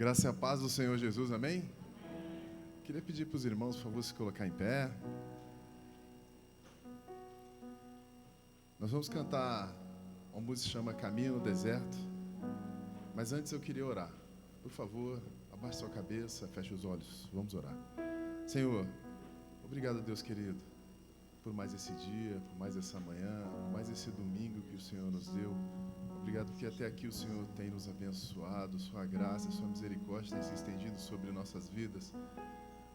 Graça e a paz do Senhor Jesus, amém? Queria pedir para os irmãos, por favor, se colocar em pé. Nós vamos cantar uma música que chama Caminho no Deserto. Mas antes eu queria orar. Por favor, abaixe sua cabeça, feche os olhos. Vamos orar. Senhor, obrigado, Deus querido, por mais esse dia, por mais essa manhã, por mais esse domingo que o Senhor nos deu. Obrigado porque até aqui o Senhor tem nos abençoado, sua graça, sua misericórdia tem se estendido sobre nossas vidas,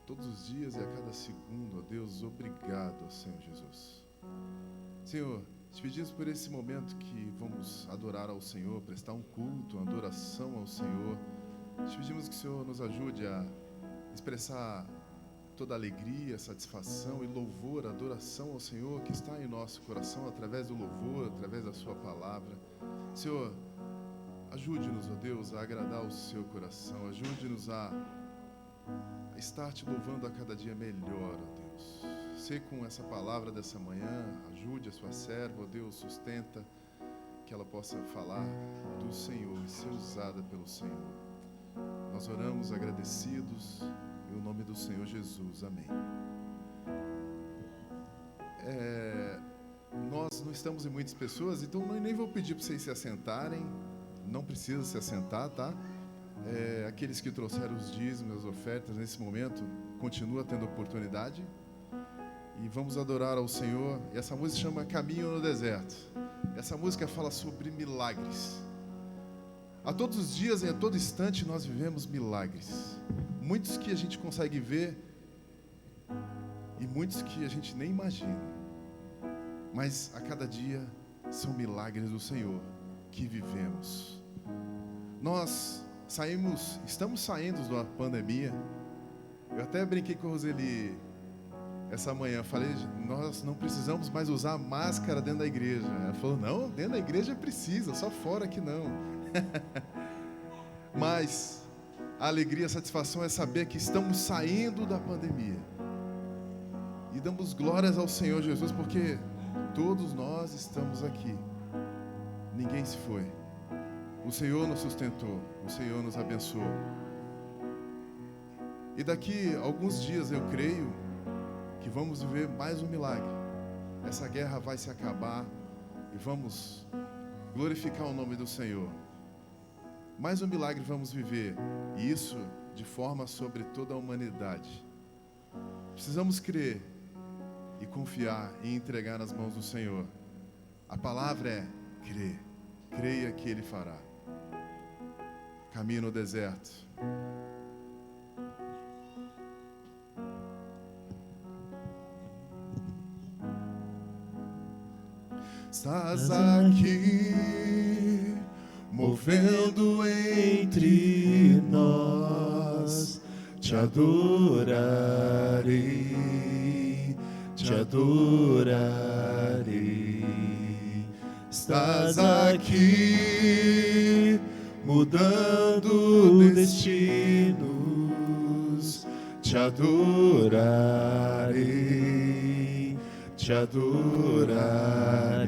todos os dias e a cada segundo, ó Deus, obrigado, ó Senhor Jesus. Senhor, te pedimos por esse momento que vamos adorar ao Senhor, prestar um culto, uma adoração ao Senhor. Te pedimos que o Senhor nos ajude a expressar toda alegria, satisfação e louvor, adoração ao Senhor que está em nosso coração através do louvor, através da sua palavra. Senhor, ajude-nos, ó Deus, a agradar o seu coração, ajude-nos a estar te louvando a cada dia melhor, ó Deus. Sê com essa palavra dessa manhã, ajude a sua serva, ó Deus, sustenta que ela possa falar do Senhor e ser usada pelo Senhor. Nós oramos agradecidos em nome do Senhor Jesus, amém. Nós não estamos em muitas pessoas, então nem vou pedir para vocês se assentarem, não precisa se assentar, tá? Aqueles que trouxeram os dízimos, as ofertas, nesse momento, continua tendo oportunidade. E vamos adorar ao Senhor. E essa música chama Caminho no Deserto. Essa música fala sobre milagres. A todos os dias e a todo instante nós vivemos milagres. Muitos que a gente consegue ver e muitos que a gente nem imagina. Mas a cada dia são milagres do Senhor que vivemos. Nós estamos saindo da pandemia. Eu até brinquei com a Roseli essa manhã, falei, nós não precisamos mais usar máscara dentro da igreja. Ela falou, não, dentro da igreja precisa, só fora que não. Mas a alegria, a satisfação é saber que estamos saindo da pandemia. E damos glórias ao Senhor Jesus, porque todos nós estamos aqui. Ninguém se foi. O Senhor nos sustentou, o Senhor nos abençoou. E daqui a alguns dias eu creio que vamos viver mais um milagre. Essa guerra vai se acabar e vamos glorificar o nome do Senhor. Mais um milagre vamos viver, e isso de forma sobre toda a humanidade. Precisamos crer e confiar e entregar nas mãos do Senhor. A palavra é crer. Creia que Ele fará. Caminho no deserto. Estás aqui, movendo entre nós, te adorarei, te adorarei. Estás aqui, mudando destinos, te adorarei, te adorarei.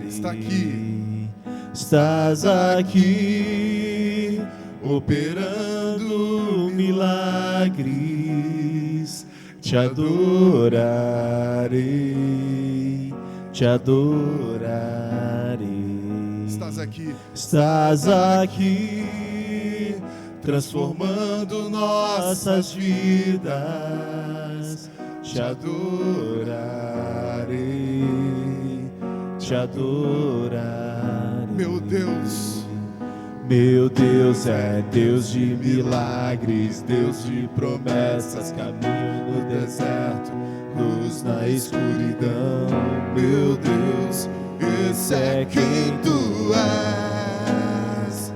Está aqui, estás aqui, operando milagres, te adorarei, te adorarei. Estás aqui, estás aqui, transformando nossas vidas, te adorarei, te adorarei. Meu Deus é Deus de milagres, Deus de promessas, caminho no deserto, luz na escuridão. Meu Deus, esse é quem tu és.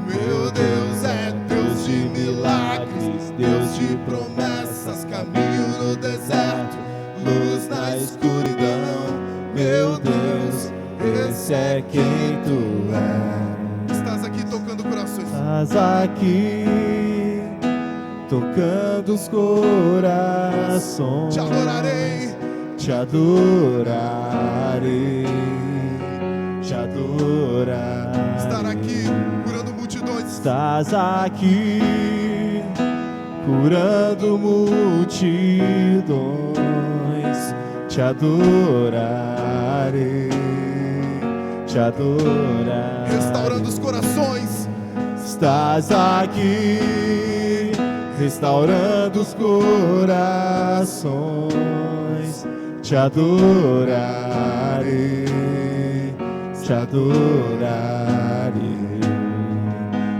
Meu Deus é Deus de milagres, Deus de promessas, caminho no deserto, luz na escuridão. Meu Deus, esse é quem tu és. Estás aqui tocando corações. Estás aqui tocando os corações. Te adorarei, te adorarei, te adorarei. Estar aqui curando multidões. Estás aqui curando multidões, te adorarei, te adorarei. Restaurando os corações, estás aqui, restaurando os corações, te adorarei, te adorarei.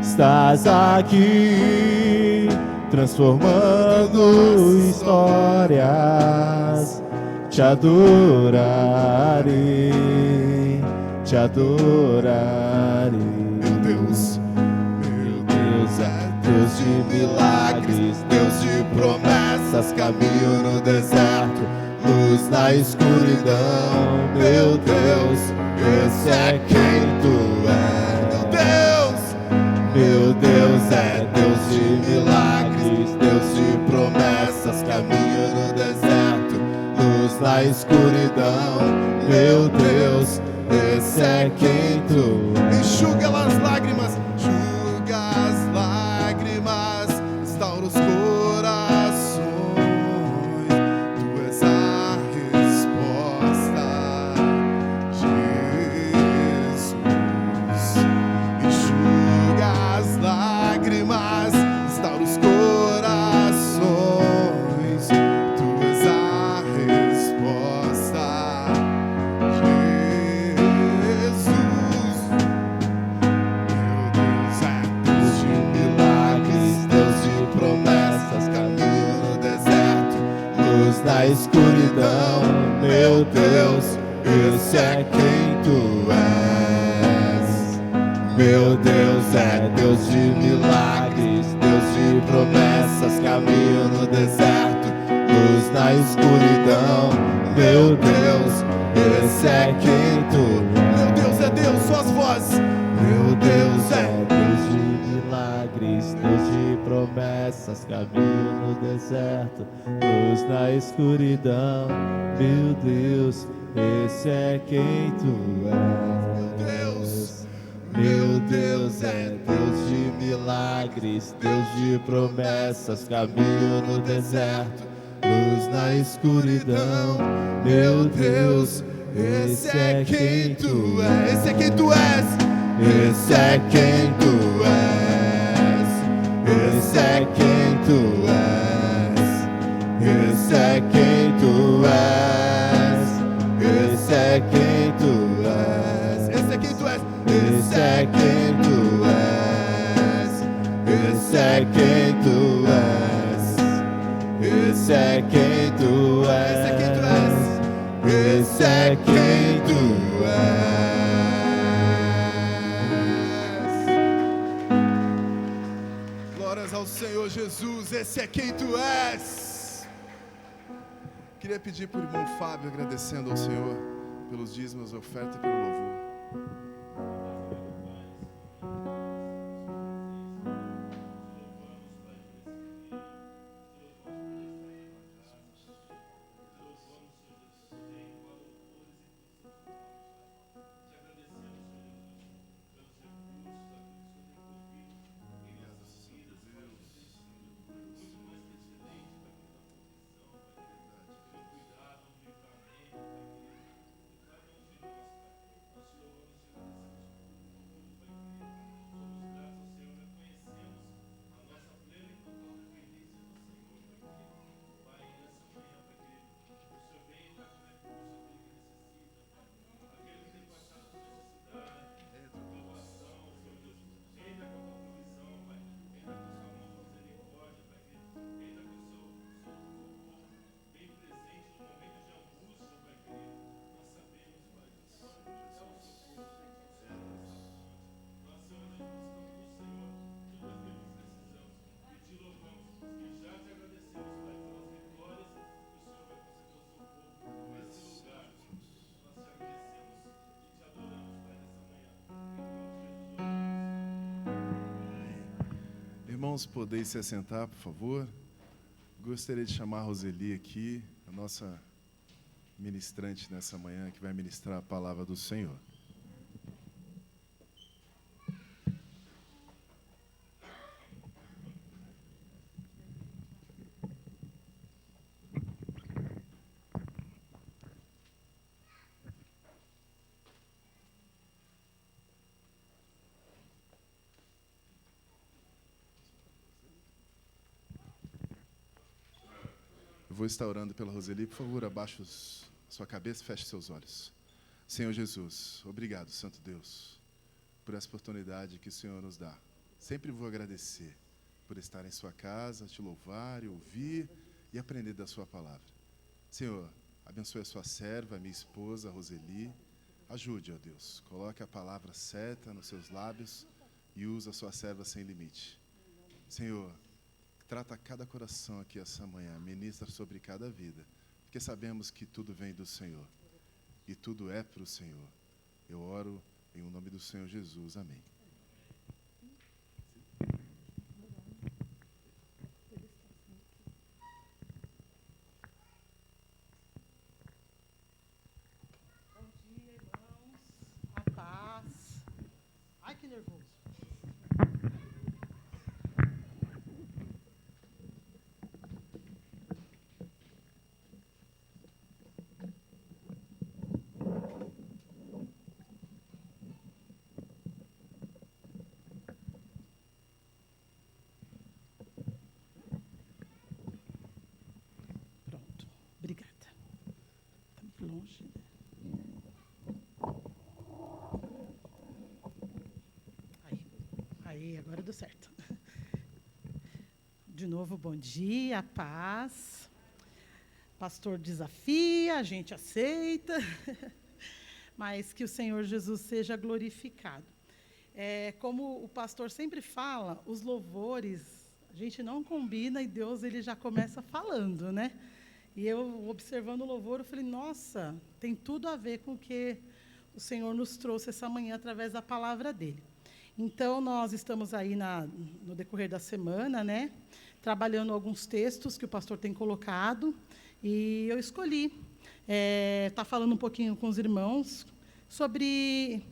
Estás aqui, transformando histórias, te adorarei, te adorarei. meu Deus é Deus de milagres, Deus de promessas, caminho no deserto, luz na escuridão. Meu Deus, esse é quem tu és. Meu Deus é Deus de milagres, Deus de promessas, caminho no deserto, luz na escuridão. Meu Deus, esse é quem tu és. Enxuga as lágrimas, enxuga as lágrimas, restaura os corações. Tu és a resposta, Jesus. Enxuga as lágrimas, restaura os corações. Tu és a resposta, Jesus. Meu Deus é Deus de milagres, Deus de promessas, caminho no deserto, luz na escuridão. Meu Deus, esse é quem tu és. Meu Deus é Deus de milagres, Deus de promessas, caminho no deserto, luz na escuridão. Meu Deus, esse é quem tu és. Meu Deus é Deus, suas vozes. Meu Deus é Deus de milagres, Deus de promessas, caminho no deserto, luz na escuridão. Meu Deus, esse é quem tu és. Meu Deus é Deus de milagres, Deus de promessas, caminho no deserto, luz na escuridão. Meu Deus, esse é quem tu és. Esse é quem tu és. Esse é quem tu és. Esse é quem tu és. Esse é quem tu és. Esse é quem tu és. Esse é quem tu és. Esse é quem tu és. Esse é quem tu és. Esse é quem tu és. Esse é quem tu és. Glórias ao Senhor Jesus, esse é quem tu és. Queria pedir para o irmão Fábio, agradecendo ao Senhor pelos dízimos, oferta e pelo louvor. Irmãos, podeis se assentar, por favor. Gostaria de chamar a Roseli aqui, a nossa ministrante nessa manhã, que vai ministrar a palavra do Senhor. vou estar orando pela Roseli. Por favor, abaixe sua cabeça e feche seus olhos. Senhor Jesus, obrigado, Santo Deus, por essa oportunidade que o Senhor nos dá. Sempre vou agradecer por estar em sua casa, te louvar e ouvir e aprender da sua palavra. Senhor, abençoe a sua serva, a minha esposa, a Roseli. Ajude, ó Deus. Coloque a palavra certa nos seus lábios e use a sua serva sem limite. Senhor, trata cada coração aqui essa manhã, ministra sobre cada vida, porque sabemos que tudo vem do Senhor e tudo é para o Senhor. Eu oro em nome do Senhor Jesus. Amém. Que nervoso. Pronto. Obrigada. Está muito longe, né? Aí, agora deu certo. De novo, bom dia, paz. Pastor desafia, a gente aceita, mas que o Senhor Jesus seja glorificado. Como o pastor sempre fala, os louvores, a gente não combina e Deus ele já começa falando, né? E eu, observando o louvor, eu falei, nossa, tem tudo a ver com o que o Senhor nos trouxe essa manhã através da palavra dele. Então, nós estamos aí no decorrer da semana, né, trabalhando alguns textos que o pastor tem colocado, e eu escolhi estar falando um pouquinho com os irmãos sobre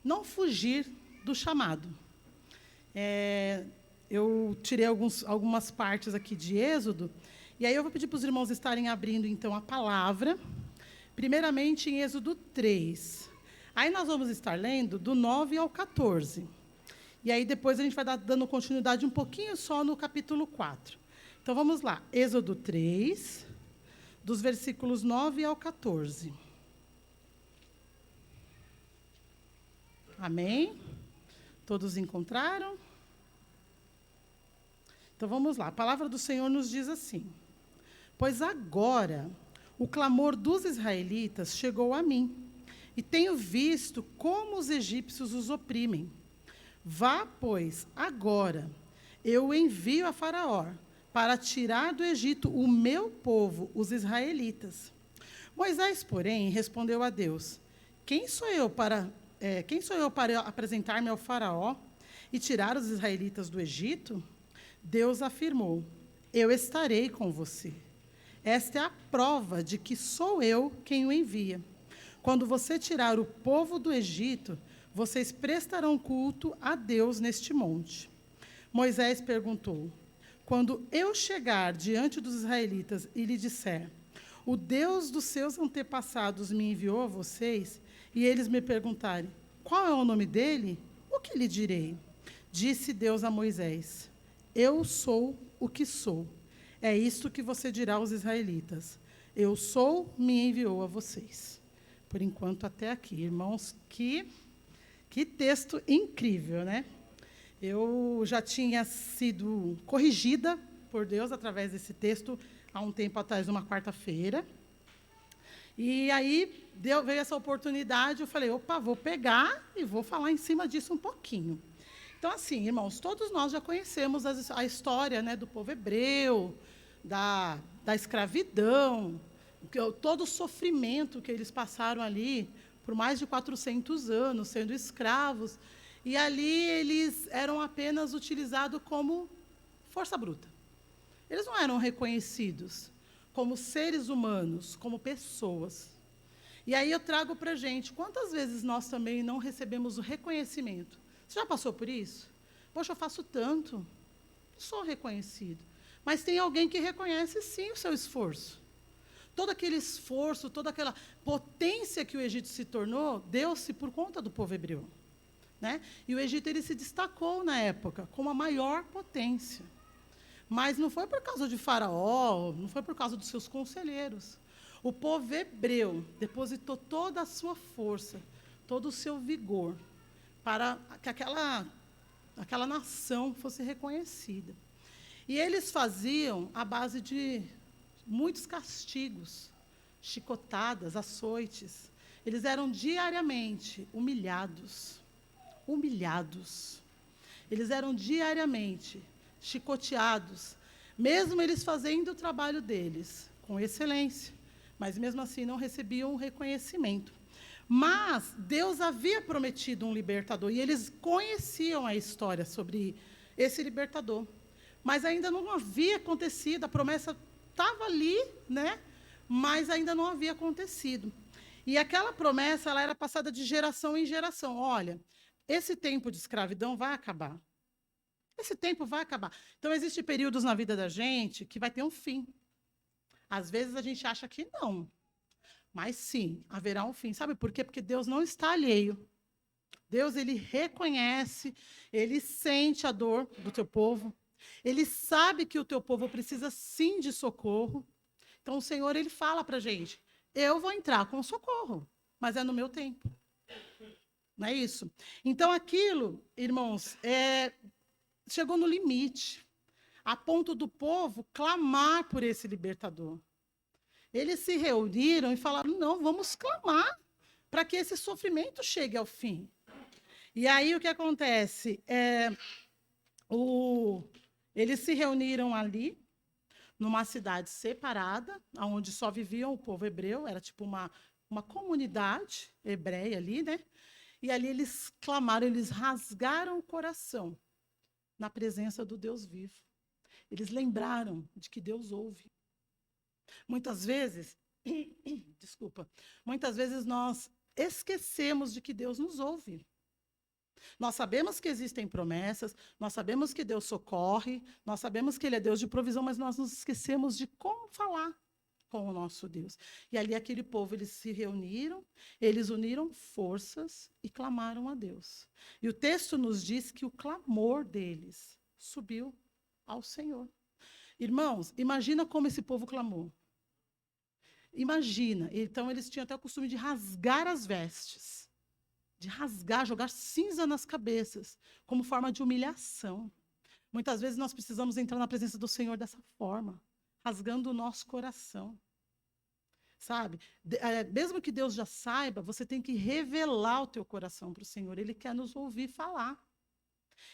não fugir do chamado. Eu tirei algumas partes aqui de Êxodo, e aí eu vou pedir para os irmãos estarem abrindo, então, a palavra, primeiramente em Êxodo 3. Aí nós vamos estar lendo do 9 ao 14. E aí depois a gente vai dando continuidade um pouquinho só no capítulo 4. Então vamos lá, Êxodo 3, dos versículos 9 ao 14. Amém? Todos encontraram? Então vamos lá, a palavra do Senhor nos diz assim: pois agora o clamor dos israelitas chegou a mim, e tenho visto como os egípcios os oprimem. Vá, pois, agora, eu envio a Faraó, para tirar do Egito o meu povo, os israelitas. Moisés, porém, respondeu a Deus: quem sou eu para apresentar-me ao Faraó e tirar os israelitas do Egito? Deus afirmou: eu estarei com você. Esta é a prova de que sou eu quem o envia. Quando você tirar o povo do Egito, vocês prestarão culto a Deus neste monte. Moisés perguntou: quando eu chegar diante dos israelitas e lhe disser, o Deus dos seus antepassados me enviou a vocês, e eles me perguntarem, qual é o nome dele? O que lhe direi? Disse Deus a Moisés: eu sou o que sou. É isto que você dirá aos israelitas: eu sou, me enviou a vocês. Por enquanto, até aqui. Irmãos, que texto incrível, né? Eu já tinha sido corrigida por Deus através desse texto há um tempo atrás, numa quarta-feira. E aí veio essa oportunidade, eu falei, opa, vou pegar e vou falar em cima disso um pouquinho. Então, assim, irmãos, todos nós já conhecemos a história, né, do povo hebreu, da escravidão, todo o sofrimento que eles passaram ali por mais de 400 anos, sendo escravos, e ali eles eram apenas utilizados como força bruta. Eles não eram reconhecidos como seres humanos, como pessoas. E aí eu trago para a gente, quantas vezes nós também não recebemos o reconhecimento? Você já passou por isso? Poxa, eu faço tanto, não sou reconhecido. Mas tem alguém que reconhece, sim, o seu esforço. Todo aquele esforço, toda aquela potência que o Egito se tornou, deu-se por conta do povo hebreu, né? E o Egito ele se destacou na época como a maior potência. Mas não foi por causa de Faraó, não foi por causa dos seus conselheiros. O povo hebreu depositou toda a sua força, todo o seu vigor, para que aquela nação fosse reconhecida. E eles faziam à base de muitos castigos, chicotadas, açoites. Eles eram diariamente humilhados. Humilhados. Eles eram diariamente chicoteados, mesmo eles fazendo o trabalho deles com excelência, mas mesmo assim não recebiam um reconhecimento. Mas Deus havia prometido um libertador, e eles conheciam a história sobre esse libertador. Mas ainda não havia acontecido, a promessa estava ali, né? Mas ainda não havia acontecido. E aquela promessa ela era passada de geração em geração. Olha, esse tempo de escravidão vai acabar. Esse tempo vai acabar. Então, existem períodos na vida da gente que vai ter um fim. Às vezes a gente acha que não. Mas sim, haverá um fim. Sabe por quê? Porque Deus não está alheio. Deus, ele reconhece, ele sente a dor do teu povo. Ele sabe que o teu povo precisa sim de socorro. Então, o Senhor, ele fala para a gente, eu vou entrar com socorro, mas é no meu tempo. Não é isso? Então, aquilo, irmãos, chegou no limite, a ponto do povo clamar por esse libertador. Eles se reuniram e falaram, não, vamos clamar para que esse sofrimento chegue ao fim. E aí o que acontece? Eles se reuniram ali, numa cidade separada, onde só viviam o povo hebreu, era tipo uma comunidade hebreia ali, né? E ali eles clamaram, eles rasgaram o coração na presença do Deus vivo. Eles lembraram de que Deus ouve. Muitas vezes, muitas vezes nós esquecemos de que Deus nos ouve. Nós sabemos que existem promessas, nós sabemos que Deus socorre, nós sabemos que Ele é Deus de provisão, mas nós nos esquecemos de como falar com o nosso Deus. E ali aquele povo, eles se reuniram, eles uniram forças e clamaram a Deus. E o texto nos diz que o clamor deles subiu ao Senhor. Irmãos, imagina como esse povo clamou. Imagina. Então, eles tinham até o costume de rasgar as vestes. De rasgar, jogar cinza nas cabeças, como forma de humilhação. Muitas vezes nós precisamos entrar na presença do Senhor dessa forma, rasgando o nosso coração. Sabe? Mesmo que Deus já saiba, você tem que revelar o teu coração para o Senhor. Ele quer nos ouvir falar.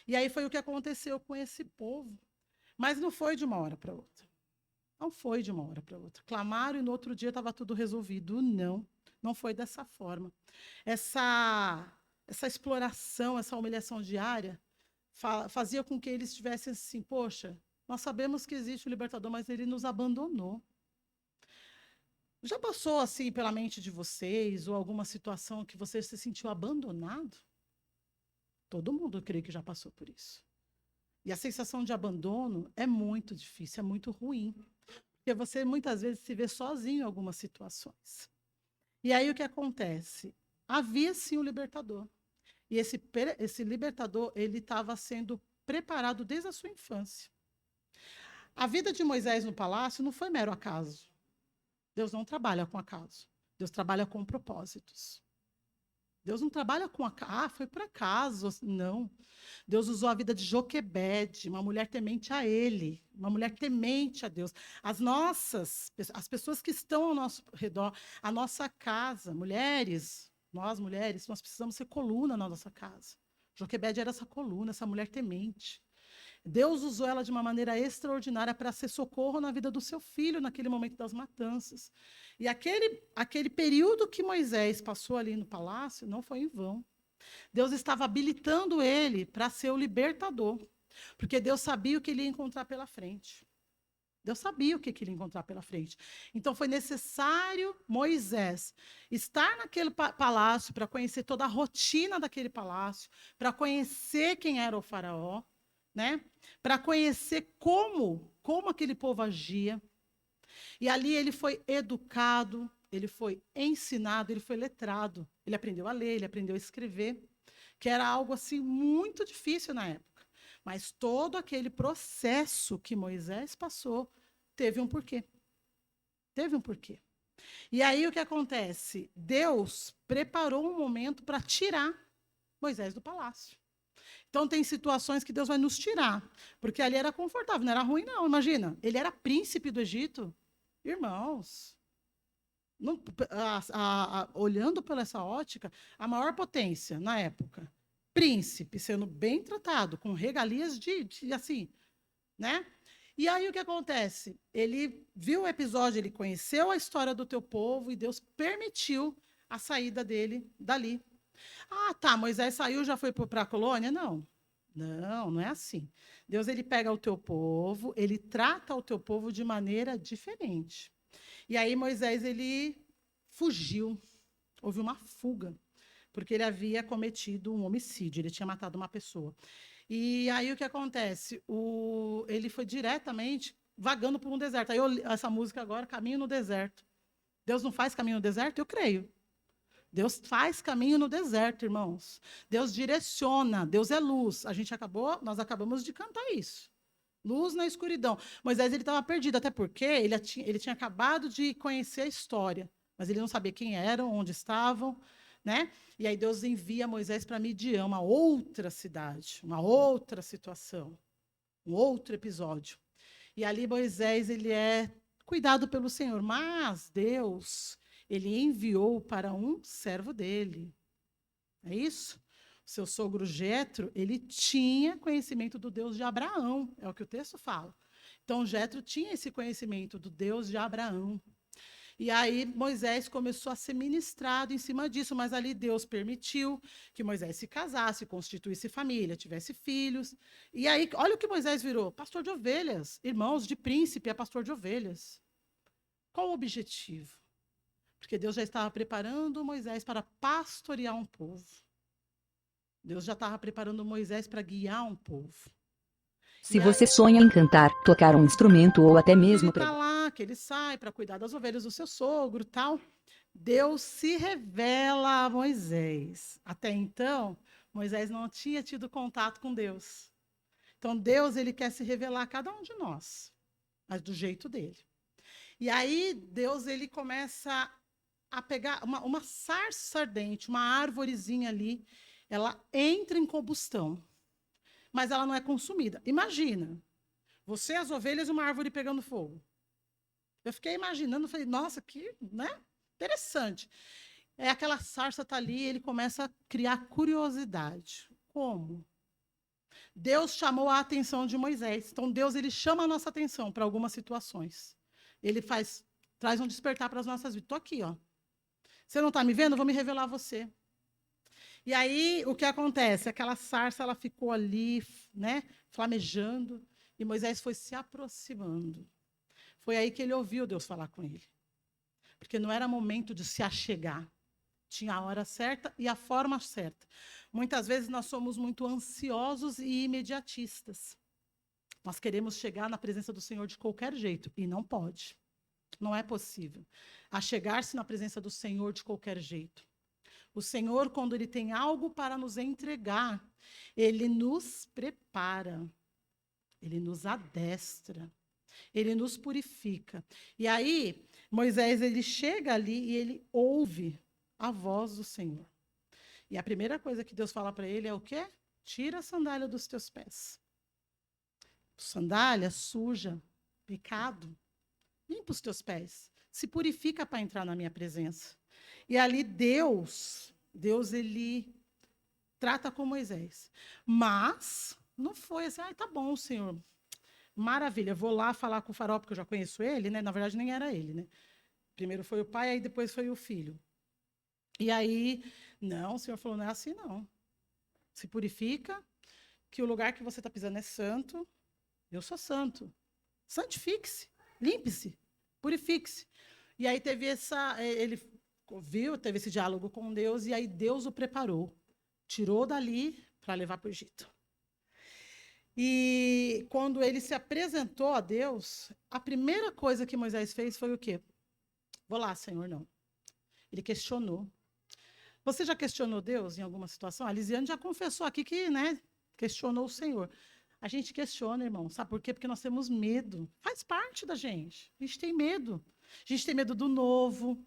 E aí foi o que aconteceu com esse povo. Mas não foi de uma hora para outra. Não foi de uma hora para outra. Clamaram e no outro dia estava tudo resolvido. Não. Não foi dessa forma. Essa exploração, essa humilhação diária, fazia com que eles estivessem assim, poxa, nós sabemos que existe o libertador, mas ele nos abandonou. Já passou assim pela mente de vocês, ou alguma situação que você se sentiu abandonado? Todo mundo creio que já passou por isso. E a sensação de abandono é muito difícil, é muito ruim. Porque você muitas vezes se vê sozinho em algumas situações. E aí o que acontece? Havia sim um libertador. E esse libertador, ele estava sendo preparado desde a sua infância. A vida de Moisés no palácio não foi mero acaso. Deus não trabalha com acaso. Deus trabalha com propósitos. Deus não trabalha com acaso. Foi por acaso. Não. Deus usou a vida de Joquebede, uma mulher temente a Ele, uma mulher temente a Deus. As pessoas que estão ao nosso redor, a nossa casa, mulheres, nós mulheres, nós precisamos ser coluna na nossa casa. Joquebede era essa coluna, essa mulher temente. Deus usou ela de uma maneira extraordinária para ser socorro na vida do seu filho naquele momento das matanças. E aquele período que Moisés passou ali no palácio não foi em vão. Deus estava habilitando ele para ser o libertador, porque Deus sabia o que ele ia encontrar pela frente. Deus sabia o que ele ia encontrar pela frente. Então, foi necessário Moisés estar naquele palácio para conhecer toda a rotina daquele palácio, para conhecer quem era o faraó, né? Para conhecer como aquele povo agia. E ali ele foi educado, ele foi ensinado, ele foi letrado. Ele aprendeu a ler, ele aprendeu a escrever, que era algo assim muito difícil na época. Mas todo aquele processo que Moisés passou teve um porquê. Teve um porquê. E aí o que acontece? Deus preparou um momento para tirar Moisés do palácio. Então tem situações que Deus vai nos tirar, porque ali era confortável, não era ruim não, imagina. Ele era príncipe do Egito. Irmãos, não, olhando por essa ótica, a maior potência na época, príncipe sendo bem tratado, com regalias de assim, né? E aí o que acontece? Ele viu o episódio, ele conheceu a história do teu povo e Deus permitiu a saída dele dali. Ah, tá, Moisés saiu, já foi para a colônia? Não. Não, não é assim. Deus ele pega o teu povo, ele trata o teu povo de maneira diferente. E aí Moisés ele fugiu. Houve uma fuga, porque ele havia cometido um homicídio, ele tinha matado uma pessoa. E aí o que acontece? Ele foi diretamente vagando por um deserto. Aí essa música agora, Caminho no Deserto. Deus não faz caminho no deserto? Eu creio. Deus faz caminho no deserto, irmãos. Deus direciona, Deus é luz. Nós acabamos de cantar isso. Luz na escuridão. Moisés ele estava perdido, até porque ele tinha acabado de conhecer a história, mas ele não sabia quem eram, onde estavam, né? E aí Deus envia Moisés para Midian, uma outra cidade, uma outra situação, um outro episódio. E ali Moisés ele é cuidado pelo Senhor, mas Deus ele enviou para um servo dele. É isso? O seu sogro Jetro, ele tinha conhecimento do Deus de Abraão, é o que o texto fala. Então, Jetro tinha esse conhecimento do Deus de Abraão. E aí Moisés começou a ser ministrado em cima disso, mas ali Deus permitiu que Moisés se casasse, constituísse família, tivesse filhos. E aí, olha o que Moisés virou: pastor de ovelhas. Irmãos, de príncipe é pastor de ovelhas. Qual o objetivo? Porque Deus já estava preparando Moisés para pastorear um povo. Deus já estava preparando Moisés para guiar um povo. Se você sonha em cantar, tocar um instrumento ou até mesmo ele está lá, que ele sai para cuidar das ovelhas do seu sogro, tal. Deus se revela a Moisés. Até então, Moisés não tinha tido contato com Deus. Então, Deus ele quer se revelar a cada um de nós, mas do jeito dele. E aí, Deus ele começa a pegar uma sarça ardente, uma árvorezinha ali, ela entra em combustão, mas ela não é consumida. Imagina, você, as ovelhas e uma árvore pegando fogo. Eu fiquei imaginando, falei, nossa, que, né? Interessante. É aquela sarça está ali, ele começa a criar curiosidade. Como? Deus chamou a atenção de Moisés. Então, Deus ele chama a nossa atenção para algumas situações. Ele traz um despertar para as nossas vidas. Estou aqui, ó. Você não está me vendo? Eu vou me revelar a você. E aí, o que acontece? Aquela sarça, ela ficou ali, né, flamejando, e Moisés foi se aproximando. Foi aí que ele ouviu Deus falar com ele. Porque não era momento de se achegar. Tinha a hora certa e a forma certa. Muitas vezes nós somos muito ansiosos e imediatistas. Nós queremos chegar na presença do Senhor de qualquer jeito, e não pode. Não é possível. Achegar-se na presença do Senhor de qualquer jeito. O Senhor, quando Ele tem algo para nos entregar, Ele nos prepara, Ele nos adestra, Ele nos purifica. E aí, Moisés, ele chega ali e ele ouve a voz do Senhor. E a primeira coisa que Deus fala para ele é o quê? Tira a sandália dos teus pés. Sandália suja, pecado. Limpa os teus pés. Se purifica para entrar na minha presença. E ali Deus ele trata com Moisés. Mas não foi assim, tá bom, Senhor. Maravilha, vou lá falar com o faraó, porque eu já conheço ele, né? Na verdade, nem era ele, né? Primeiro foi o pai, aí depois foi o filho. E aí, não, o Senhor falou, não é assim, não. Se purifica, que o lugar que você está pisando é santo. Eu sou santo. Santifique-se, limpe-se, purifique-se. E aí ele teve esse diálogo com Deus, e aí Deus o preparou. Tirou dali para levar para o Egito. E quando ele se apresentou a Deus, a primeira coisa que Moisés fez foi o quê? Vou lá, Senhor, não. Ele questionou. Você já questionou Deus em alguma situação? A Lisiane já confessou aqui que, né, questionou o Senhor. A gente questiona, irmão. Sabe por quê? Porque nós temos medo. Faz parte da gente. A gente tem medo. A gente tem medo do novo.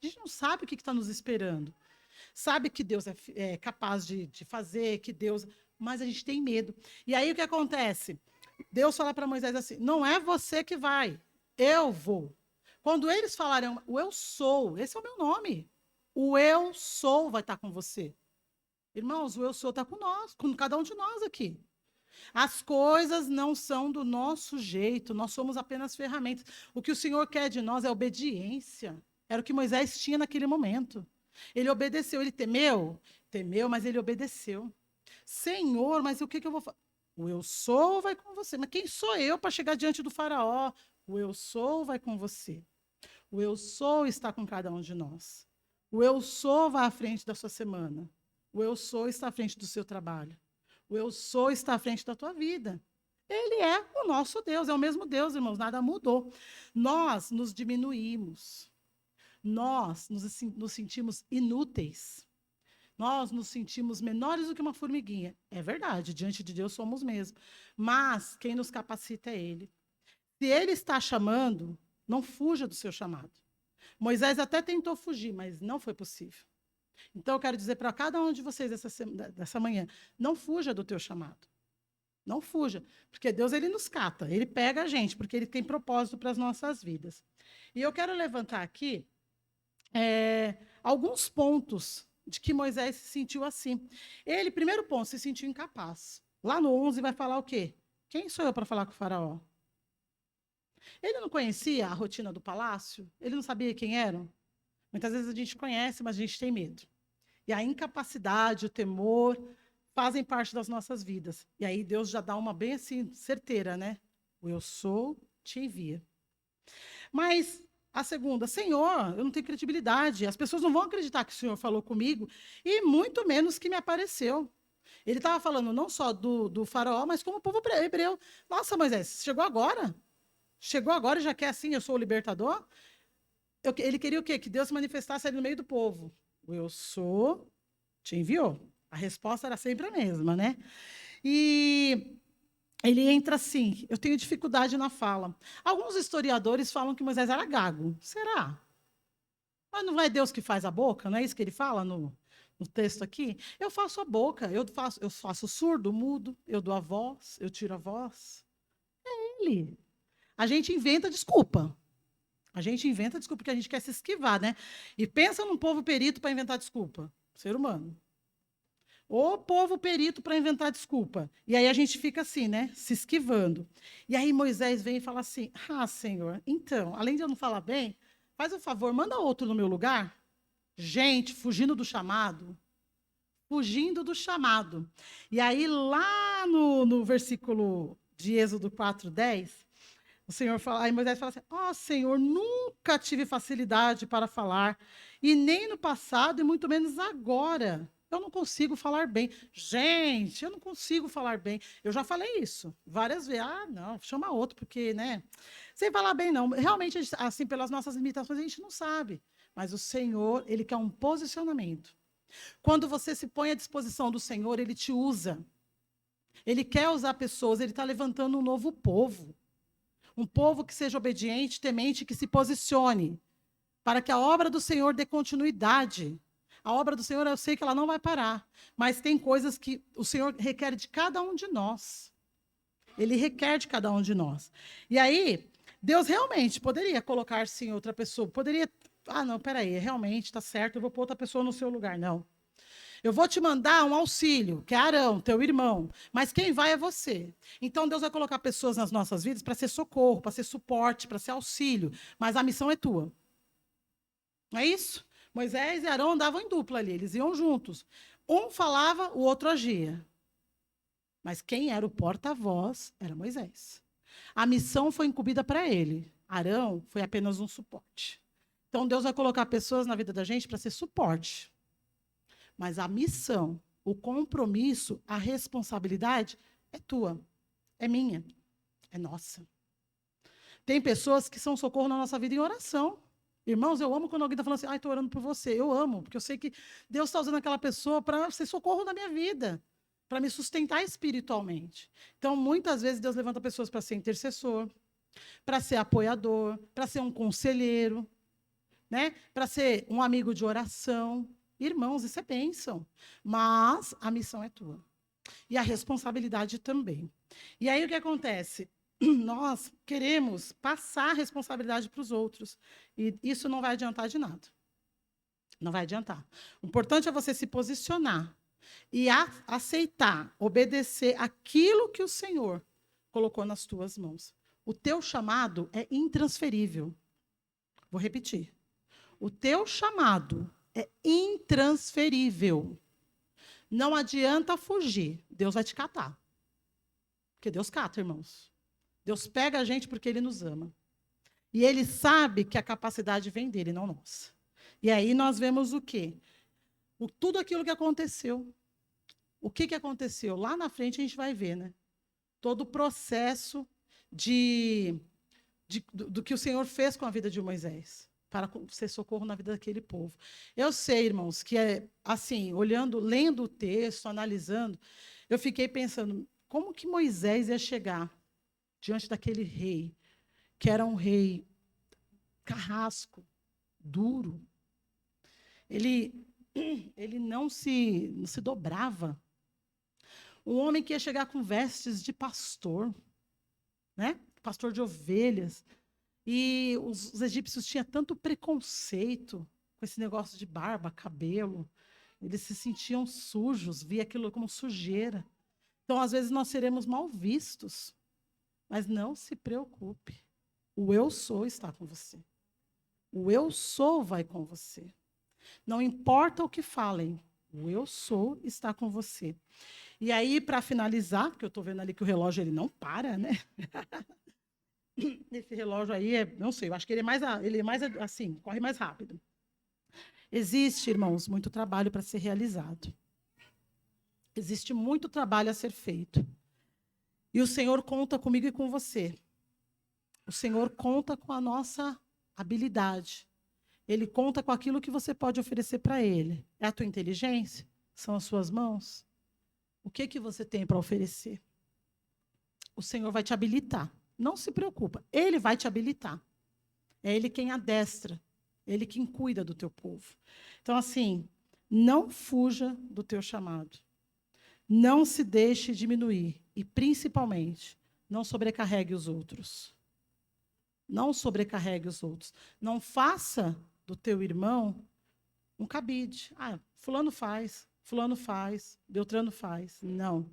A gente não sabe o que está nos esperando. Sabe que Deus é capaz de fazer, que Deus... Mas a gente tem medo. E aí o que acontece? Deus fala para Moisés assim, não é você que vai, eu vou. Quando eles falarem, o eu sou, esse é o meu nome. O eu sou vai estar com você. Irmãos, o eu sou está com nós, com cada um de nós aqui. As coisas não são do nosso jeito, nós somos apenas ferramentas. O que o Senhor quer de nós é obediência. Era o que Moisés tinha naquele momento. Ele obedeceu, ele temeu? Temeu, mas ele obedeceu. Senhor, mas o que eu vou fazer? O eu sou vai com você. Mas quem sou eu para chegar diante do faraó? O eu sou vai com você. O eu sou está com cada um de nós. O eu sou vai à frente da sua semana. O eu sou está à frente do seu trabalho. O eu sou está à frente da tua vida. Ele é o nosso Deus, é o mesmo Deus, irmãos, nada mudou. Nós nos diminuímos. Nós nos sentimos inúteis. Nós nos sentimos menores do que uma formiguinha. É verdade, diante de Deus somos mesmo. Mas quem nos capacita é Ele. Se Ele está chamando, não fuja do seu chamado. Moisés até tentou fugir, mas não foi possível. Então, eu quero dizer para cada um de vocês dessa manhã, não fuja do teu chamado. Não fuja, porque Deus ele nos cata, Ele pega a gente, porque Ele tem propósito para as nossas vidas. E eu quero levantar aqui alguns pontos de que Moisés se sentiu assim. Ele, primeiro ponto, se sentiu incapaz. Lá no 11 vai falar o quê? Quem sou eu para falar com o faraó? Ele não conhecia a rotina do palácio? Ele não sabia quem eram? Muitas vezes a gente conhece, mas a gente tem medo. E a incapacidade, o temor, fazem parte das nossas vidas. E aí Deus já dá uma bem assim, certeira, né? O eu sou, te envia. Mas a segunda, Senhor, eu não tenho credibilidade. As pessoas não vão acreditar que o Senhor falou comigo, e muito menos que me apareceu. Ele estava falando não só do faraó, mas como o povo hebreu. Nossa, Moisés, chegou agora? Chegou agora e já quer assim, eu sou o libertador? Ele queria o quê? Que Deus se manifestasse ali no meio do povo. O eu sou, te enviou. A resposta era sempre a mesma, né? E ele entra assim, eu tenho dificuldade na fala. Alguns historiadores falam que Moisés era gago. Será? Mas não é Deus que faz a boca? Não é isso que ele fala no texto aqui? Eu faço a boca, eu faço surdo, mudo, eu dou a voz, eu tiro a voz. É ele. A gente inventa desculpa. A gente inventa desculpa porque a gente quer se esquivar, né? E pensa num povo perito para inventar desculpa. Ser humano. O povo perito para inventar desculpa. E aí a gente fica assim, né? Se esquivando. E aí Moisés vem e fala assim, Senhor, então, além de eu não falar bem, faz um favor, manda outro no meu lugar. Gente, fugindo do chamado. Fugindo do chamado. E aí lá no versículo de Êxodo 4:10, o Senhor fala, aí Moisés fala assim, Senhor, nunca tive facilidade para falar, e nem no passado, e muito menos agora. Eu não consigo falar bem. Gente, eu não consigo falar bem. Eu já falei isso várias vezes. Não, chama outro, porque, né? Sem falar bem, não. Realmente, assim, pelas nossas limitações, a gente não sabe. Mas o Senhor, Ele quer um posicionamento. Quando você se põe à disposição do Senhor, Ele te usa. Ele quer usar pessoas, Ele está levantando um novo povo. Um povo que seja obediente, temente, que se posicione, para que a obra do Senhor dê continuidade. A obra do Senhor, eu sei que ela não vai parar, mas tem coisas que o Senhor requer de cada um de nós. Ele requer de cada um de nós. E aí, Deus realmente poderia colocar-se em outra pessoa, poderia, não, peraí, realmente está certo, eu vou pôr outra pessoa no seu lugar. Não. Eu vou te mandar um auxílio, que é Arão, teu irmão, mas quem vai é você. Então, Deus vai colocar pessoas nas nossas vidas para ser socorro, para ser suporte, para ser auxílio, mas a missão é tua. Não é isso? Moisés e Arão andavam em dupla ali, eles iam juntos. Um falava, o outro agia. Mas quem era o porta-voz era Moisés. A missão foi incumbida para ele. Arão foi apenas um suporte. Então, Deus vai colocar pessoas na vida da gente para ser suporte. Mas a missão, o compromisso, a responsabilidade é tua, é minha, é nossa. Tem pessoas que são socorro na nossa vida em oração. Irmãos, eu amo quando alguém está falando assim, estou orando por você. Eu amo, porque eu sei que Deus está usando aquela pessoa para ser socorro na minha vida. para me sustentar espiritualmente. Então, muitas vezes, Deus levanta pessoas para ser intercessor, para ser apoiador, para ser um conselheiro, né? Para ser um amigo de oração. Irmãos, isso é bênção. Mas a missão é tua. E a responsabilidade também. E aí o que acontece? Nós queremos passar a responsabilidade para os outros. E isso não vai adiantar de nada. Não vai adiantar. O importante é você se posicionar e aceitar, obedecer aquilo que o Senhor colocou nas tuas mãos. O teu chamado é intransferível. Vou repetir. O teu chamado é intransferível. Não adianta fugir. Deus vai te catar. Porque Deus cata, irmãos. Deus pega a gente porque Ele nos ama. E Ele sabe que a capacidade vem dEle, não nossa. E aí nós vemos o quê? Tudo aquilo que aconteceu. O que aconteceu? Lá na frente a gente vai ver, né? Todo o processo do que o Senhor fez com a vida de Moisés, para ser socorro na vida daquele povo. Eu sei, irmãos, que é assim, lendo o texto, analisando, eu fiquei pensando, como que Moisés ia chegar diante daquele rei, que era um rei carrasco, duro. Ele não se dobrava. Um homem que ia chegar com vestes de pastor, né? Pastor de ovelhas. E os egípcios tinham tanto preconceito com esse negócio de barba, cabelo. Eles se sentiam sujos, via aquilo como sujeira. Então, às vezes, nós seremos mal vistos. Mas não se preocupe. O eu sou está com você. O eu sou vai com você. Não importa o que falem, o eu sou está com você. E aí, para finalizar, porque eu estou vendo ali que o relógio ele não para, né? Esse relógio aí, não sei, eu acho que ele é mais assim, corre mais rápido. Existe, irmãos, muito trabalho para ser realizado. Existe muito trabalho a ser feito. E o Senhor conta comigo e com você. O Senhor conta com a nossa habilidade. Ele conta com aquilo que você pode oferecer para Ele. É a tua inteligência? São as suas mãos? O que você tem para oferecer? O Senhor vai te habilitar. Não se preocupa. Ele vai te habilitar. É Ele quem adestra. Ele quem cuida do teu povo. Então, assim, não fuja do teu chamado. Não se deixe diminuir. E, principalmente, não sobrecarregue os outros. Não sobrecarregue os outros. Não faça do teu irmão um cabide. Ah, fulano faz, Beltrano faz. Não.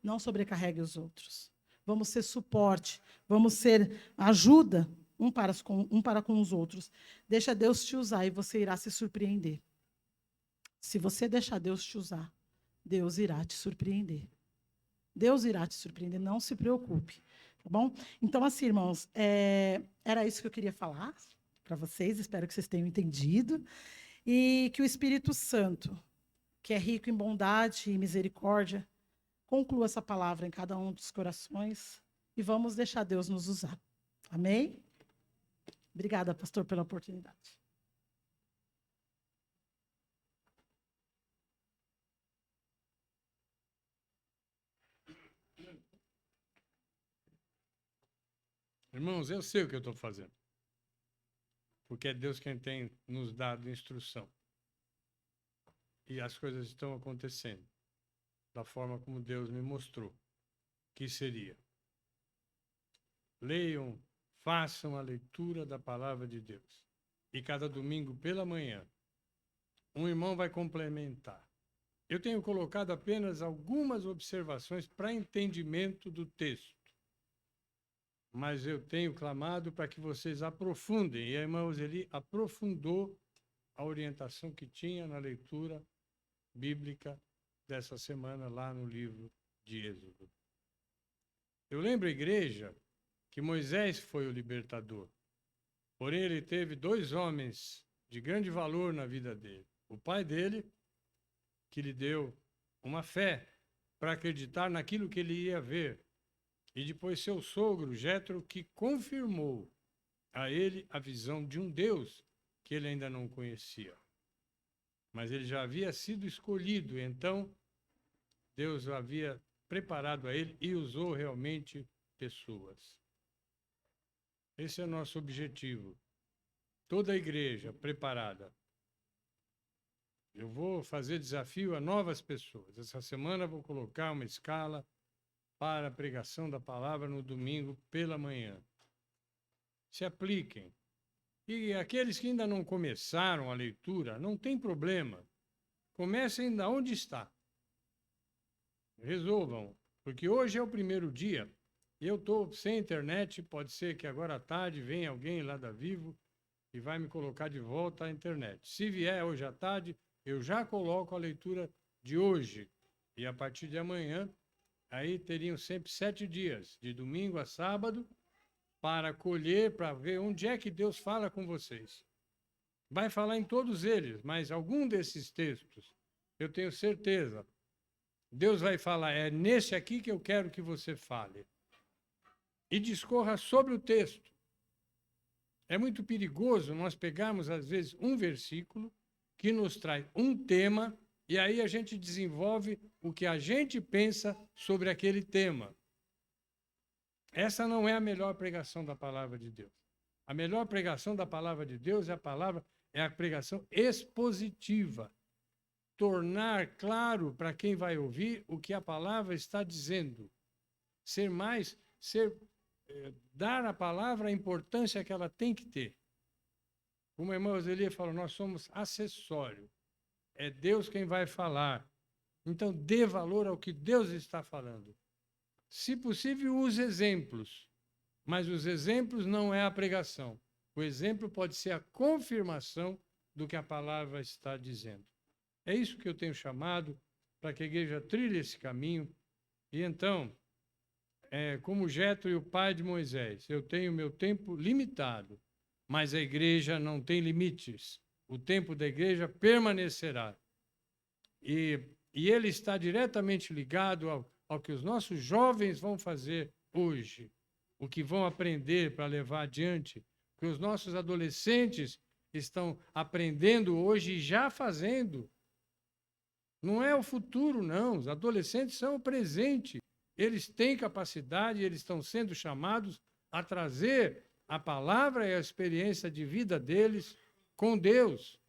Não sobrecarregue os outros. Vamos ser suporte, vamos ser ajuda um para com os outros. Deixa Deus te usar e você irá se surpreender. Se você deixar Deus te usar, Deus irá te surpreender. Deus irá te surpreender, não se preocupe. Tá bom? Então, assim, irmãos, era isso que eu queria falar para vocês, espero que vocês tenham entendido. E que o Espírito Santo, que é rico em bondade e misericórdia, conclua essa palavra em cada um dos corações e vamos deixar Deus nos usar. Amém? Obrigada, pastor, pela oportunidade. Irmãos, eu sei o que eu estou fazendo. Porque é Deus quem tem nos dado instrução. E as coisas estão acontecendo da forma como Deus me mostrou que seria. Leiam, façam a leitura da palavra de Deus. E cada domingo pela manhã, um irmão vai complementar. Eu tenho colocado apenas algumas observações para entendimento do texto. Mas eu tenho clamado para que vocês aprofundem. E a irmã Roseli aprofundou a orientação que tinha na leitura bíblica dessa semana lá no livro de Êxodo. Eu lembro, igreja, que Moisés foi o libertador. Porém, ele teve dois homens de grande valor na vida dele. O pai dele, que lhe deu uma fé para acreditar naquilo que ele ia ver. E depois seu sogro, Jétro, que confirmou a ele a visão de um Deus que ele ainda não conhecia. Mas ele já havia sido escolhido, então Deus havia preparado a ele e usou realmente pessoas. Esse é o nosso objetivo. Toda a igreja preparada. Eu vou fazer desafio a novas pessoas. Essa semana vou colocar uma escala para a pregação da palavra no domingo pela manhã. Se apliquem. E aqueles que ainda não começaram a leitura, não tem problema. Comecem da onde está. Resolvam, porque hoje é o primeiro dia. E eu estou sem internet, pode ser que agora à tarde venha alguém lá da Vivo e vai me colocar de volta à internet. Se vier hoje à tarde, eu já coloco a leitura de hoje. E a partir de amanhã, aí teriam sempre 7 dias, de domingo a sábado, para colher, para ver onde é que Deus fala com vocês. Vai falar em todos eles, mas algum desses textos, eu tenho certeza, Deus vai falar, é nesse aqui que eu quero que você fale. E discorra sobre o texto. É muito perigoso nós pegarmos, às vezes, um versículo que nos traz um tema e aí a gente desenvolve o que a gente pensa sobre aquele tema. Essa não é a melhor pregação da palavra de Deus. A melhor pregação da palavra de Deus é a pregação expositiva. Tornar claro para quem vai ouvir o que a palavra está dizendo. Dar à palavra a importância que ela tem que ter. Como a irmã Roseli falou, nós somos acessório. É Deus quem vai falar. Então, dê valor ao que Deus está falando. Se possível, use exemplos. Mas os exemplos não é a pregação. O exemplo pode ser a confirmação do que a palavra está dizendo. É isso que eu tenho chamado para que a igreja trilhe esse caminho. E então, como Jetro e o pai de Moisés, eu tenho meu tempo limitado, mas a igreja não tem limites. O tempo da igreja permanecerá. E ele está diretamente ligado ao que os nossos jovens vão fazer hoje, o que vão aprender para levar adiante, o que os nossos adolescentes estão aprendendo hoje e já fazendo. Não é o futuro, não. Os adolescentes são o presente. Eles têm capacidade, eles estão sendo chamados a trazer a palavra e a experiência de vida deles com Deus,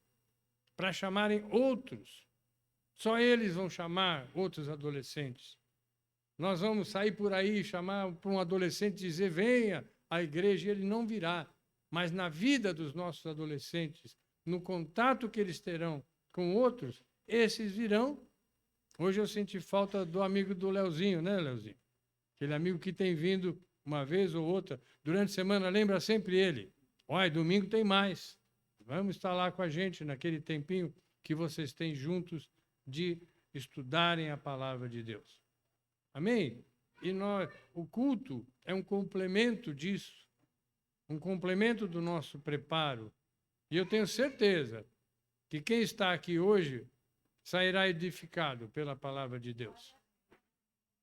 para chamarem outros. Só eles vão chamar outros adolescentes. Nós vamos sair por aí e chamar para um adolescente e dizer, venha à igreja, e ele não virá. Mas na vida dos nossos adolescentes, no contato que eles terão com outros, esses virão. Hoje eu senti falta do amigo do Leozinho, né, Leozinho? Aquele amigo que tem vindo uma vez ou outra. Durante a semana, lembra sempre ele. Olha, domingo tem mais. Vamos estar lá com a gente naquele tempinho que vocês têm juntos de estudarem a palavra de Deus. Amém? E o culto é um complemento disso. Um complemento do nosso preparo. E eu tenho certeza que quem está aqui hoje sairá edificado pela palavra de Deus.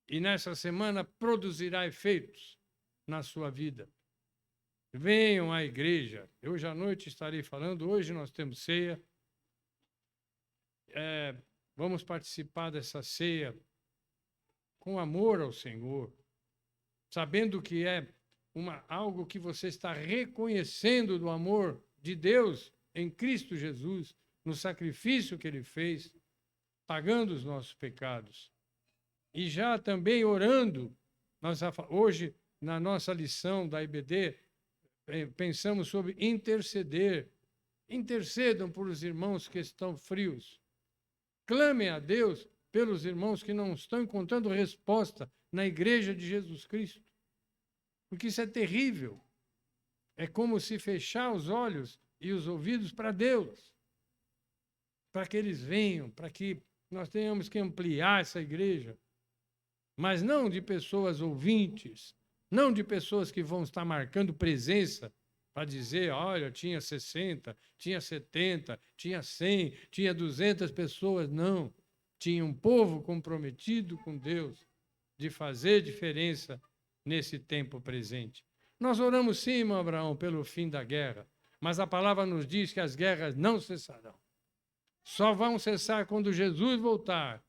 E nessa semana produzirá efeitos na sua vida. Venham à igreja. Hoje à noite estarei falando. Hoje nós temos ceia. Vamos participar dessa ceia com amor ao Senhor, sabendo que é algo que você está reconhecendo do amor de Deus em Cristo Jesus, no sacrifício que Ele fez, pagando os nossos pecados. E já também orando, hoje, na nossa lição da IBD, pensamos sobre interceder. Intercedam por os irmãos que estão frios. Clamem a Deus pelos irmãos que não estão encontrando resposta na igreja de Jesus Cristo. Porque isso é terrível. É como se fechar os olhos e os ouvidos para Deus. Para que eles venham, para que nós tenhamos que ampliar essa igreja. Mas não de pessoas ouvintes, não de pessoas que vão estar marcando presença para dizer, olha, tinha 60, tinha 70, tinha 100, tinha 200 pessoas. Não. Tinha um povo comprometido com Deus de fazer diferença nesse tempo presente. Nós oramos sim, irmão Abraão, pelo fim da guerra, mas a palavra nos diz que as guerras não cessarão. Só vão cessar quando Jesus voltar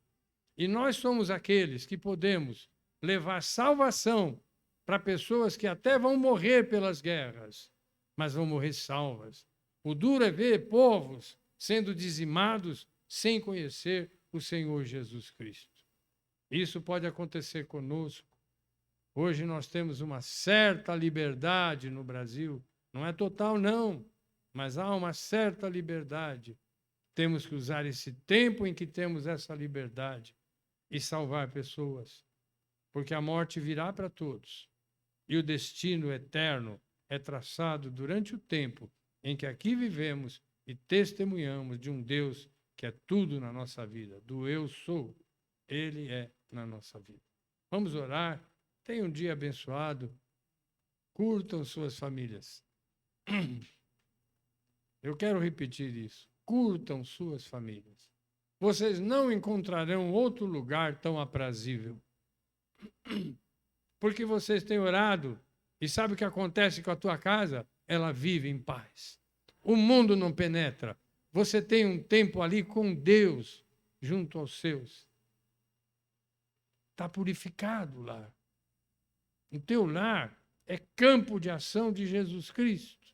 E nós somos aqueles que podemos levar salvação para pessoas que até vão morrer pelas guerras, mas vão morrer salvas. O duro é ver povos sendo dizimados sem conhecer o Senhor Jesus Cristo. Isso pode acontecer conosco. Hoje nós temos uma certa liberdade no Brasil. Não é total, não, mas há uma certa liberdade. Temos que usar esse tempo em que temos essa liberdade e salvar pessoas, porque a morte virá para todos. E o destino eterno é traçado durante o tempo em que aqui vivemos e testemunhamos de um Deus que é tudo na nossa vida, do eu sou, Ele é na nossa vida. Vamos orar, tenham um dia abençoado, curtam suas famílias. Eu quero repetir isso, curtam suas famílias. Vocês não encontrarão outro lugar tão aprazível. Porque vocês têm orado e sabe o que acontece com a tua casa? Ela vive em paz. O mundo não penetra. Você tem um tempo ali com Deus junto aos seus. Está purificado lá. O teu lar é campo de ação de Jesus Cristo.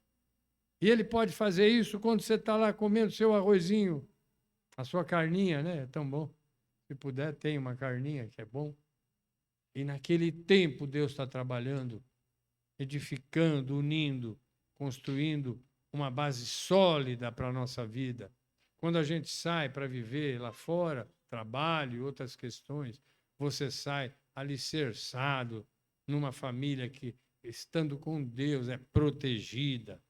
E Ele pode fazer isso quando você está lá comendo seu arrozinho, a sua carninha, né? É tão bom. Se puder, tem uma carninha que é bom. E naquele tempo Deus está trabalhando, edificando, unindo, construindo uma base sólida para a nossa vida. Quando a gente sai para viver lá fora, trabalho e outras questões, você sai alicerçado numa família que, estando com Deus, é protegida.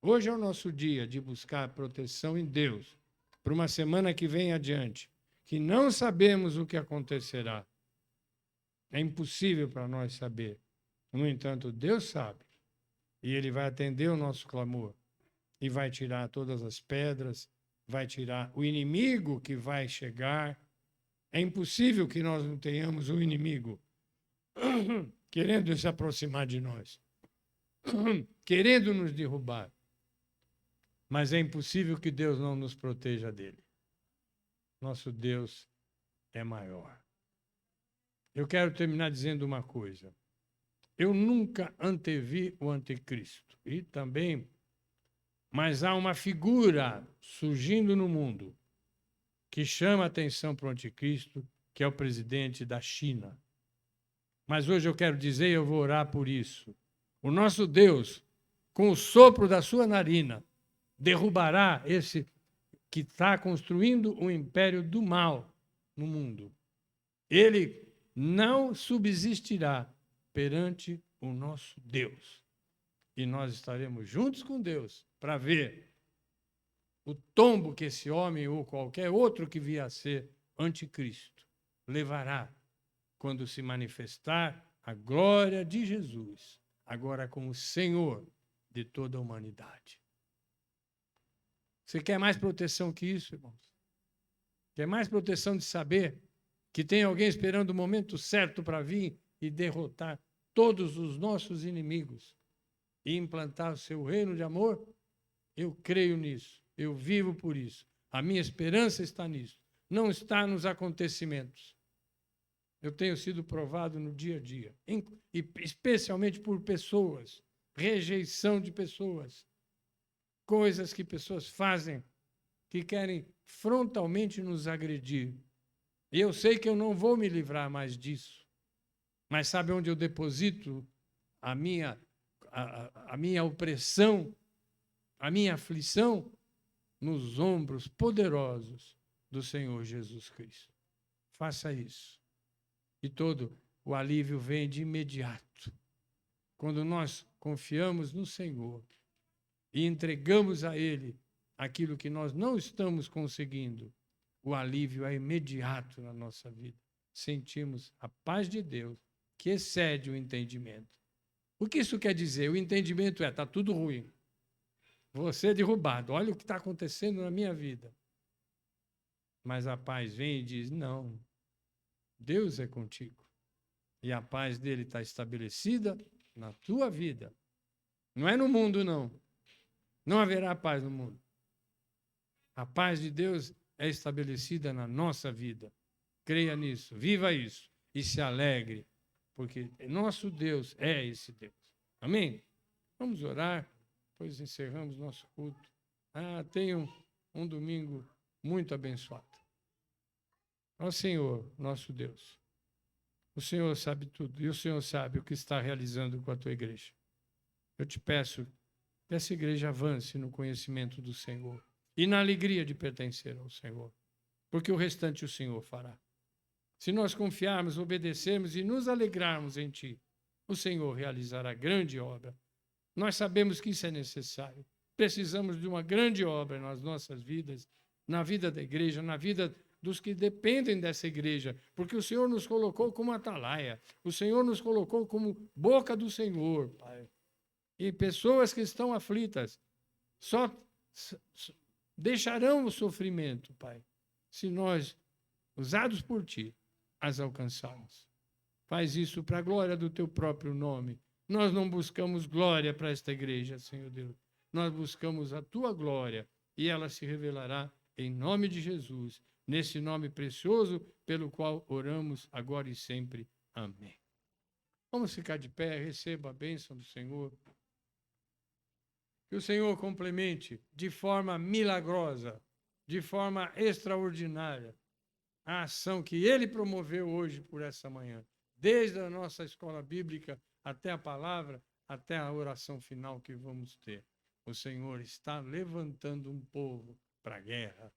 Hoje é o nosso dia de buscar proteção em Deus, para uma semana que vem adiante, que não sabemos o que acontecerá. É impossível para nós saber. No entanto, Deus sabe. E Ele vai atender o nosso clamor. E vai tirar todas as pedras, vai tirar o inimigo que vai chegar. É impossível que nós não tenhamos um inimigo querendo se aproximar de nós, querendo nos derrubar. Mas é impossível que Deus não nos proteja dele. Nosso Deus é maior. Eu quero terminar dizendo uma coisa. Eu nunca antevi o anticristo. E também, mas há uma figura surgindo no mundo que chama a atenção para o anticristo, que é o presidente da China. Mas hoje eu quero dizer, e eu vou orar por isso. O nosso Deus, com o sopro da sua narina, derrubará esse que está construindo o império do mal no mundo. Ele não subsistirá perante o nosso Deus. E nós estaremos juntos com Deus para ver o tombo que esse homem ou qualquer outro que vier a ser anticristo levará quando se manifestar a glória de Jesus, agora como Senhor de toda a humanidade. Você quer mais proteção que isso, irmãos? Quer mais proteção de saber que tem alguém esperando o momento certo para vir e derrotar todos os nossos inimigos e implantar o seu reino de amor? Eu creio nisso, eu vivo por isso. A minha esperança está nisso, não está nos acontecimentos. Eu tenho sido provado no dia a dia, e especialmente por pessoas, rejeição de pessoas, coisas que pessoas fazem que querem frontalmente nos agredir. E eu sei que eu não vou me livrar mais disso. Mas sabe onde eu deposito a minha opressão, a minha aflição? Nos ombros poderosos do Senhor Jesus Cristo. Faça isso. E todo o alívio vem de imediato. Quando nós confiamos no Senhor e entregamos a Ele aquilo que nós não estamos conseguindo, o alívio é imediato na nossa vida. Sentimos a paz de Deus que excede o entendimento. O que isso quer dizer? O entendimento está tudo ruim. Você é derrubado. Olha o que está acontecendo na minha vida. Mas a paz vem e diz, não, Deus é contigo. E a paz dele está estabelecida na tua vida. Não é no mundo, não. Não haverá paz no mundo. A paz de Deus é estabelecida na nossa vida. Creia nisso, viva isso e se alegre, porque nosso Deus é esse Deus. Amém? Vamos orar, depois encerramos nosso culto. Tenham um domingo muito abençoado. Ó Senhor, nosso Deus, o Senhor sabe tudo e o Senhor sabe o que está realizando com a tua igreja. Eu te peço que essa igreja avance no conhecimento do Senhor e na alegria de pertencer ao Senhor, porque o restante o Senhor fará. Se nós confiarmos, obedecermos e nos alegrarmos em Ti, o Senhor realizará grande obra. Nós sabemos que isso é necessário. Precisamos de uma grande obra nas nossas vidas, na vida da igreja, na vida dos que dependem dessa igreja, porque o Senhor nos colocou como atalaia, o Senhor nos colocou como boca do Senhor, Pai. E pessoas que estão aflitas só deixarão o sofrimento, Pai, se nós, usados por Ti, as alcançarmos. Faz isso para a glória do Teu próprio nome. Nós não buscamos glória para esta igreja, Senhor Deus. Nós buscamos a Tua glória e ela se revelará em nome de Jesus, nesse nome precioso pelo qual oramos agora e sempre. Amém. Vamos ficar de pé, receba a bênção do Senhor. Que o Senhor complemente de forma milagrosa, de forma extraordinária, a ação que Ele promoveu hoje por essa manhã, desde a nossa escola bíblica até a palavra, até a oração final que vamos ter. O Senhor está levantando um povo para a guerra.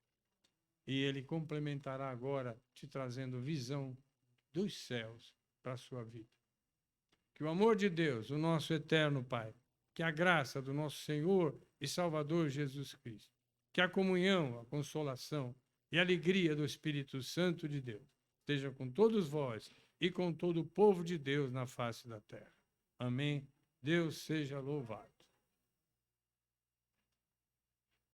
E Ele complementará agora, te trazendo visão dos céus para a sua vida. Que o amor de Deus, o nosso eterno Pai, que a graça do nosso Senhor e Salvador Jesus Cristo, que a comunhão, a consolação e a alegria do Espírito Santo de Deus esteja com todos vós e com todo o povo de Deus na face da terra. Amém. Deus seja louvado.